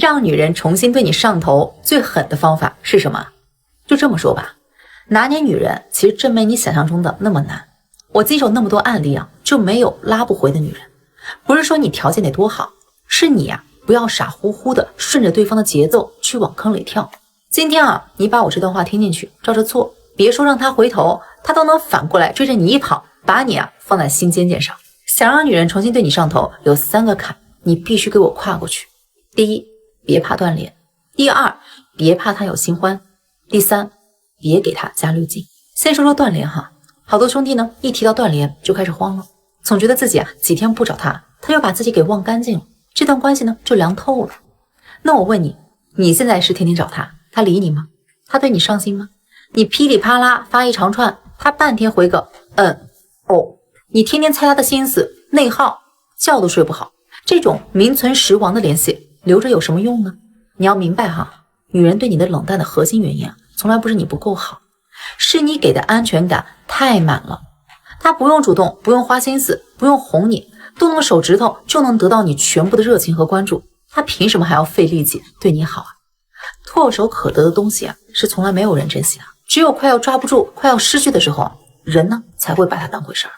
让女人重新对你上头最狠的方法是什么？就这么说吧，拿捏女人其实真没你想象中的那么难。我经手那么多案例啊，就没有拉不回的女人。不是说你条件得多好，是你啊，不要傻乎乎的顺着对方的节奏去往坑里跳。今天啊，你把我这段话听进去，照着做，别说让他回头，他都能反过来追着你一跑，把你啊放在心尖尖上。想让女人重新对你上头，有3个坎，你必须给我跨过去。第一，别怕断联；第二，别怕他有新欢；第三，别给他加滤镜。先说说断联哈，好多兄弟呢，一提到断联就开始慌了，总觉得自己啊几天不找他，他就把自己给忘干净了，这段关系呢就凉透了。那我问你，你现在是天天找他，他理你吗？他对你上心吗？你噼里啪啦发一长串，他半天回个哦，你天天猜他的心思，内耗，觉都睡不好。这种名存实亡的联系留着有什么用呢？你要明白哈，女人对你的冷淡的核心原因啊，从来不是你不够好，是你给的安全感太满了。她不用主动，不用花心思，不用哄你，动动手指头就能得到你全部的热情和关注，她凭什么还要费力气对你好啊？唾手可得的东西啊，是从来没有人珍惜的，只有快要抓不住，快要失去的时候，人呢才会把它当回事儿。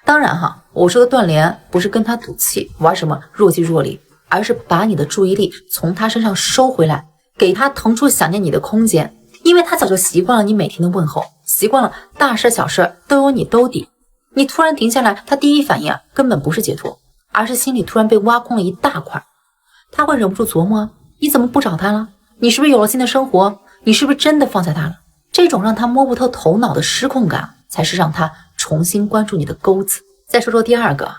当然哈，我说的断联不是跟他赌气，玩什么若即若离，而是把你的注意力从他身上收回来，给他腾出想念你的空间。因为他早就习惯了你每天的问候，习惯了大事小事都有你兜底。你突然停下来，他第一反应啊，根本不是解脱，而是心里突然被挖空了一大块。他会忍不住琢磨，你怎么不找他了？你是不是有了新的生活？你是不是真的放下他了？这种让他摸不透头脑的失控感，才是让他重新关注你的钩子。再说说第二个，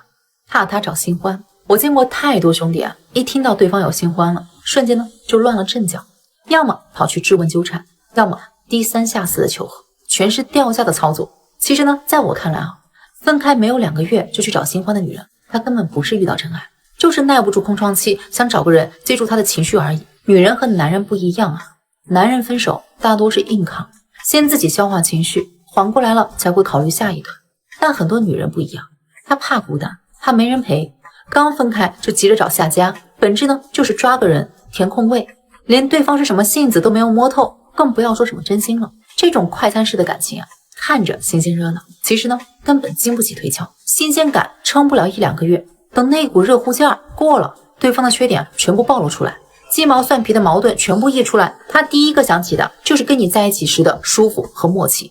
怕他找新欢。我见过太多兄弟啊，一听到对方有新欢了，瞬间呢就乱了阵脚，要么跑去质问纠缠，要么低三下四的求和，全是掉价的操作。其实呢，在我看来啊，分开没有2个月就去找新欢的女人，她根本不是遇到真爱，就是耐不住空窗期，想找个人接住她的情绪而已。女人和男人不一样啊，男人分手大多是硬扛，先自己消化情绪，缓过来了才会考虑下一段。但很多女人不一样，她怕孤单，怕没人陪，刚分开就急着找下家，本质呢就是抓个人填空位，连对方是什么性子都没有摸透，更不要说什么真心了。这种快餐式的感情啊，看着新鲜热闹，其实呢根本经不起推敲，新鲜感撑不了1-2个月，等那股热乎劲儿过了，对方的缺点全部暴露出来，鸡毛蒜皮的矛盾全部溢出来，他第一个想起的就是跟你在一起时的舒服和默契。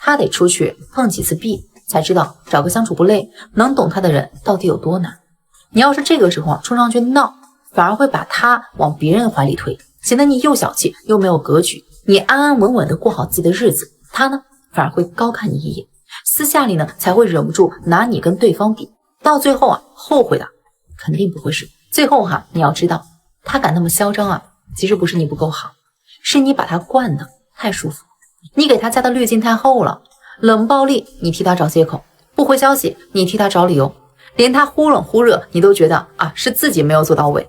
他得出去碰几次壁，才知道找个相处不累，能懂他的人到底有多难。你要是这个时候冲上去闹，反而会把他往别人怀里推，显得你又小气又没有格局。你安安稳稳的过好自己的日子，他呢反而会高看你一眼，私下里呢才会忍不住拿你跟对方比，到最后啊后悔的肯定不会是。最后哈，你要知道他敢那么嚣张啊，其实不是你不够好，是你把他惯得太舒服，你给他加的滤镜太厚了。冷暴力你替他找借口，不回消息你替他找理由，连他忽冷忽热你都觉得啊是自己没有做到位。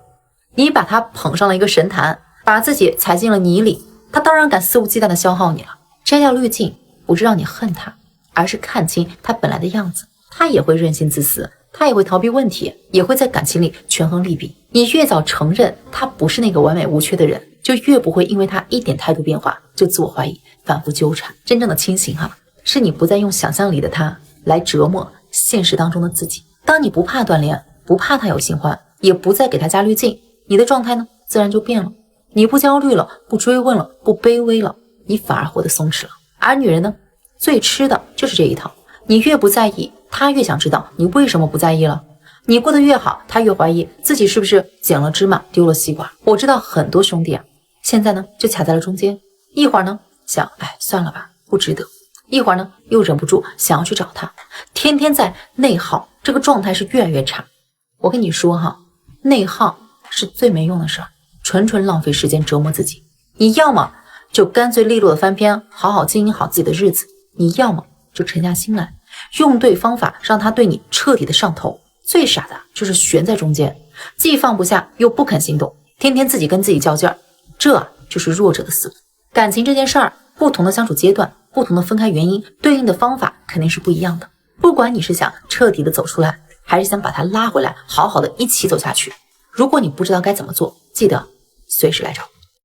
你把他捧上了一个神坛，把自己踩进了泥里，他当然敢肆无忌惮的消耗你了。摘掉滤镜不是让你恨他，而是看清他本来的样子。他也会任性自私，他也会逃避问题，也会在感情里权衡利弊。你越早承认他不是那个完美无缺的人，就越不会因为他一点态度变化就自我怀疑，反复纠缠。真正的清醒哈，是你不再用想象里的他来折磨现实当中的自己。当你不怕断联，不怕他有新欢，也不再给他加滤镜，你的状态呢自然就变了。你不焦虑了，不追问了，不卑微了，你反而活得松弛了。而女人呢，最吃的就是这一套。你越不在意，她越想知道你为什么不在意了。你过得越好，她越怀疑自己是不是捡了芝麻丢了西瓜。我知道很多兄弟啊，现在呢就卡在了中间，一会儿呢想算了吧，不值得，一会儿呢又忍不住想要去找他，天天在内耗，这个状态是越来越差。我跟你说哈，内耗是最没用的事儿，纯纯浪费时间折磨自己。你要么就干脆利落的翻篇，好好经营好自己的日子，你要么就沉下心来，用对方法让他对你彻底的上头。最傻的就是悬在中间，既放不下又不肯行动，天天自己跟自己较劲儿，这就是弱者的思路。感情这件事儿，不同的相处阶段，不同的分开原因，对应的方法肯定是不一样的。不管你是想彻底的走出来，还是想把它拉回来，好好的一起走下去，如果你不知道该怎么做，记得随时来找。